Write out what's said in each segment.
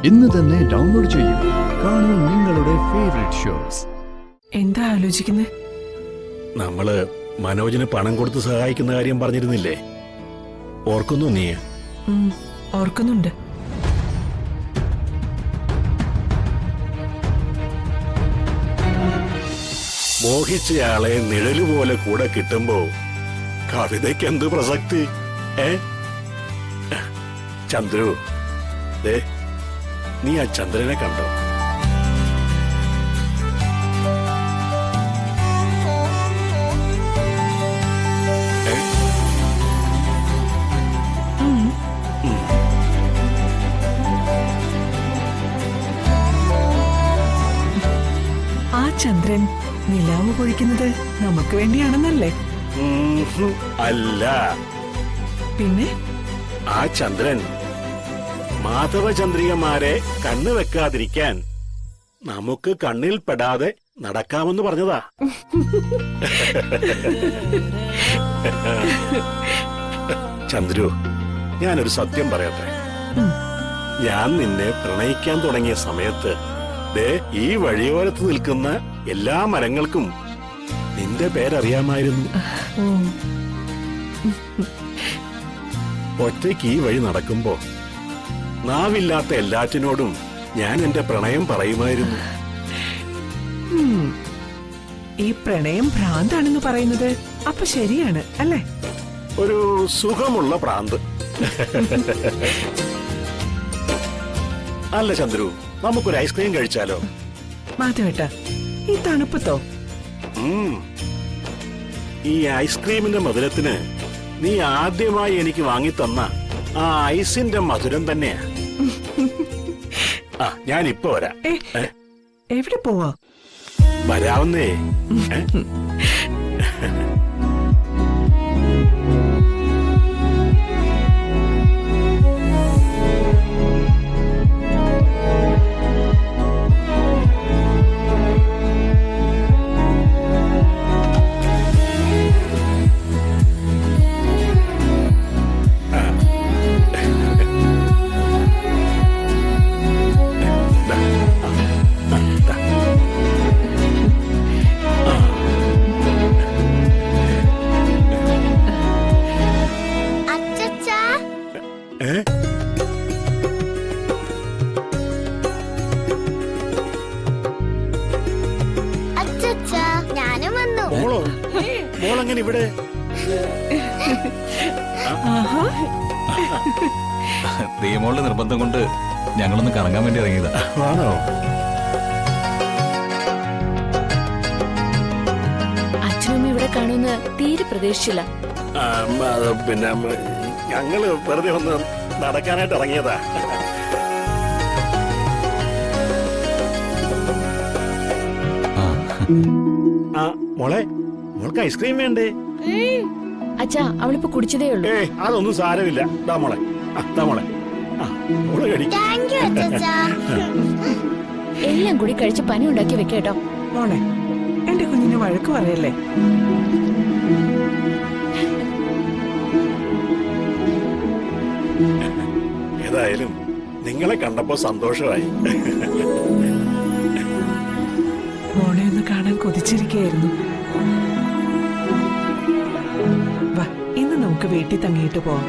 ഇന്ന് തന്നെ ഡൗൺലോഡ് ചെയ്യൂ. കാണൂ നിങ്ങളുടെ ഫേവറേറ്റ് ഷോസ്. എന്താ ആലോചിക്കുന്നേ? നമ്മള് മനോജിന് പണം കൊടുത്ത് സഹായിക്കുന്ന കാര്യം പറഞ്ഞിരുന്നില്ലേ? ഓർക്കുന്നു നീ? ഓർക്കുന്നുണ്ട്. മോഹിച്ചയാളെ നിഴലുപോലെ കൂടെ കിട്ടുമ്പോ കവിതയ്ക്ക് എന്ത് പ്രസക്തി? ചന്ദ്രു, നീ ആ ചന്ദ്രനെ കണ്ടോ? ആ ചന്ദ്രൻ നിലാവ് പൊഴിക്കുന്നത് നമുക്ക് വേണ്ടിയാണെന്നല്ലേ? അല്ല, പിന്നെ ആ ചന്ദ്രൻ മാധവചന്ദ്രികമാരെ കണ്ണു വെക്കാതിരിക്കാൻ നമുക്ക് കണ്ണിൽ പെടാതെ നടക്കാമെന്ന് പറഞ്ഞതാ. ചന്ദ്രു, ഞാനൊരു സത്യം പറയട്ടെ. ഞാൻ നിന്നെ പ്രണയിക്കാൻ തുടങ്ങിയ സമയത്ത് ഈ വഴിയോരത്ത് നിൽക്കുന്ന എല്ലാ മരങ്ങൾക്കും നിന്റെ പേരറിയാമായിരുന്നു. ഒറ്റയ്ക്ക് ഈ വഴി നടക്കുമ്പോ നാവില്ലാത്ത എല്ലാറ്റിനോടും ഞാൻ എന്റെ പ്രണയം പറയുമായിരുന്നു. ഈ പ്രണയം ഭ്രാന്താണെന്ന് പറയുന്നത് അപ്പൊ ശരിയാണ് അല്ലേ? ഒരു സുഖമുള്ള ഭ്രാന്ത്. അല്ല ചന്ദ്രു, നമുക്കൊരു ഐസ്ക്രീം കഴിച്ചാലോ? മാധവേട്ട, ഈ തണുപ്പത്തോ? ഈ ഐസ്ക്രീമിന്റെ മധുരത്തിന് നീ ആദ്യമായി എനിക്ക് വാങ്ങിത്തന്ന ആ ഐസിന്റെ മധുരം തന്നെയാ. ഞാനിപ്പോ വരാം. എവിടെ പോവാ? വരാവുന്നേ. മോളെങ്ങനെ ഇവിടെ? ദീമോളുടെ നിർബന്ധം കൊണ്ട് ഞങ്ങളൊന്ന് കറങ്ങാൻ വേണ്ടി ഇറങ്ങിയതാ. ആണോ? അച്ഛനും ഇവിടെ കാണുമെന്ന് തീരെ പ്രതീക്ഷിച്ചില്ല. പിന്നെ ഞങ്ങള് വെറുതെ ഒന്ന് നടക്കാനായിട്ട് ഇറങ്ങിയതാ. മോളെ, മോൾക്ക് ഐസ്ക്രീം വേണ്ടേ? അച്ഛാ, അവളിപ്പോ കുടിച്ചതേ ഉള്ളൂ. അതൊന്നും സാരമില്ല. ദാ മോളെ, മോളെ, മോളെ കഴിക്കും. എല്ലാം കൂടി കഴിച്ച് പനി ഉണ്ടാക്കി വെക്കേട്ടോ. മോളെ, എന്റെ കുഞ്ഞിന് വഴക്ക് പറയല്ലേ? ഏതായാലും നിങ്ങളെ കണ്ടപ്പോ സന്തോഷമായി. മോളെ ഒന്ന് കാണാൻ കൊതിച്ചിരിക്കുകയായിരുന്നു. വാ, ഇന്ന് നമുക്ക് വീട്ടിൽ തങ്ങിയിട്ട് പോവാം.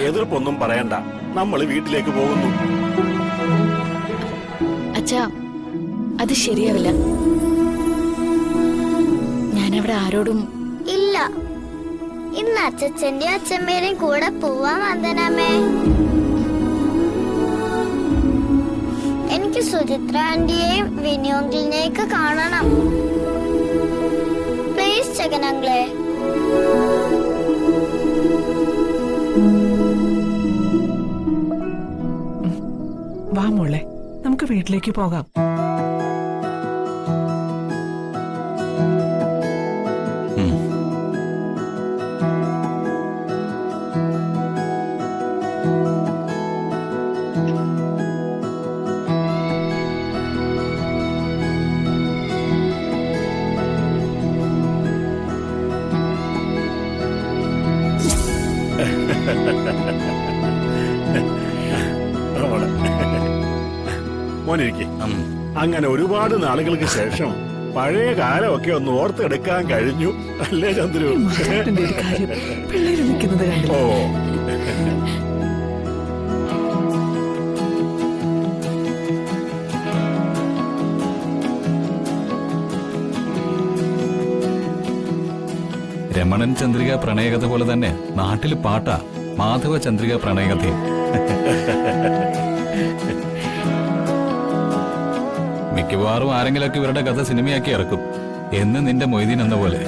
എതിർപ്പൊന്നും പറയണ്ട, നമ്മൾ വീട്ടിലേക്ക് പോകുന്നു. അച്ഛാ, അത് ശരിയാവില്ല. ഞാനവിടെ ആരോടും ഇല്ല. ഇന്ന് അച്ഛന്റെ അച്ഛമ്മേരെയും കൂടെ പോവാൻ വന്ദനമ്മേ. എനിക്ക് സുചിത്ര ആന്റിയെയും വിനിയോങ്കിലിനെയൊക്കെ കാണണം. പ്ലീസ് ജഗനങ്ങളെ. വാ മോളെ, നമുക്ക് വീട്ടിലേക്ക് പോകാം. മോനിരിക്കെ. അങ്ങനെ ഒരുപാട് നാളുകൾക്ക് ശേഷം പഴയ കാലമൊക്കെ ഒന്ന് ഓർത്തെടുക്കാൻ കഴിഞ്ഞു അല്ലേ ചന്ദ്രു? മാധവേട്ടന്റെ ഒരു കാര്യം പിള്ളേര് നിൽക്കുന്നത് കണ്ടില്ല. ഓ രമണൻ ചന്ദ്രിക പ്രണയകഥ പോലെ തന്നെ നാട്ടിൽ പാട്ടാ മാധവ ചന്ദ്രിക പ്രണയകഥയും. മിക്കവാറും ആരെങ്കിലൊക്കെ ഇവരുടെ കഥ സിനിമയാക്കി ഇറക്കും. എന്ന് നിന്റെ മൊയ്തീൻ എന്ന പോലെ.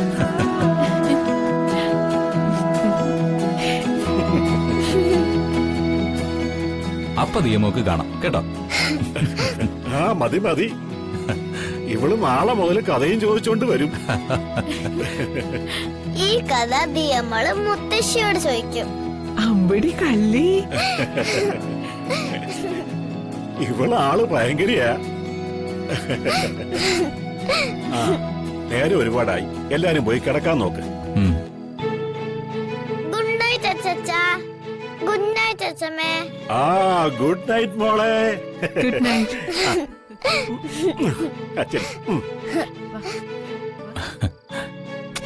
അപ്പൊ ദിയമോക്ക് കാണാം കേട്ടോ. ആ മതി മതി. ഇവള് നാളെ മുതൽ കഥയും ചോദിച്ചോണ്ട് വരും. ഈ കഥ ദിയമ്മള് മുത്തശ്ശിയോട് ചോദിക്കും. അമ്പടി കള്ളി. ഇവളാള് ഭയങ്കരിയാ. ആ നേരെ ഒരുപാടായി. എല്ലാരും പോയി കിടക്കാൻ നോക്ക്. ഗുഡ് നൈറ്റ് അച്ഛാ. ഗുഡ് നൈറ്റ് അച്ഛമ്മേ. ആ ഗുഡ് നൈറ്റ് മോളെ. Good night. അച്ഛൻ.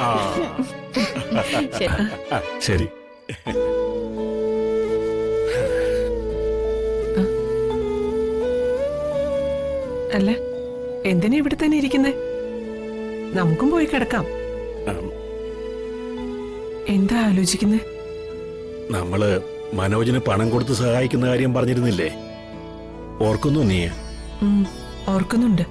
ആ ശരി. അല്ല എന്തിനാ ഇവിടെ തന്നെ ഇരിക്കുന്നേ? നമുക്കും പോയി കിടക്കാം. എന്താ ആലോചിക്കുന്നേ? നമ്മള് മനോജിന് പണം കൊടുത്ത് സഹായിക്കുന്ന കാര്യം പറഞ്ഞിരുന്നില്ലേ? ഓർക്കുന്നു നീ? ഓർക്കുന്നുണ്ട്.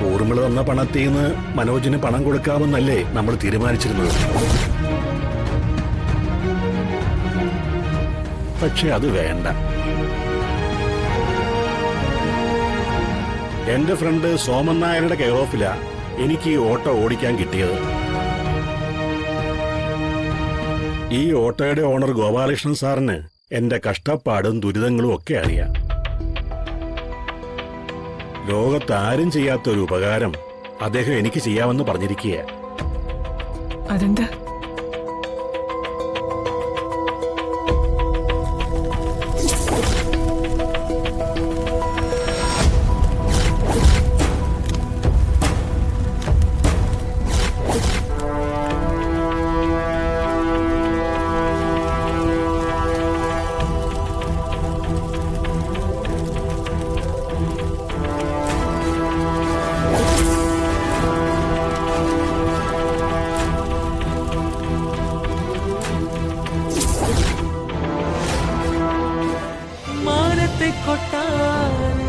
ഊർമിള തന്ന പണത്തിൽ നിന്ന് മനോജിന് പണം കൊടുക്കാമെന്നല്ലേ നമ്മൾ തീരുമാനിച്ചിരുന്നത്. പക്ഷെ അത് വേണ്ട. എന്റെ ഫ്രണ്ട് സോമൻ നായരുടെ കെയർ ഓഫിലാ എനിക്ക് ഈ ഓട്ടോ ഓടിക്കാൻ കിട്ടിയത്. ഈ ഓട്ടോയുടെ ഓണർ ഗോപാലകൃഷ്ണൻ സാറിന് എന്റെ കഷ്ടപ്പാടും ദുരിതങ്ങളും ഒക്കെ അറിയാം. ലോകത്താരും ചെയ്യാത്തൊരു ഉപകാരം അദ്ദേഹം എനിക്ക് ചെയ്യാമെന്ന് പറഞ്ഞിരിക്കുക. അതെന്താ? കൊട്ടാരം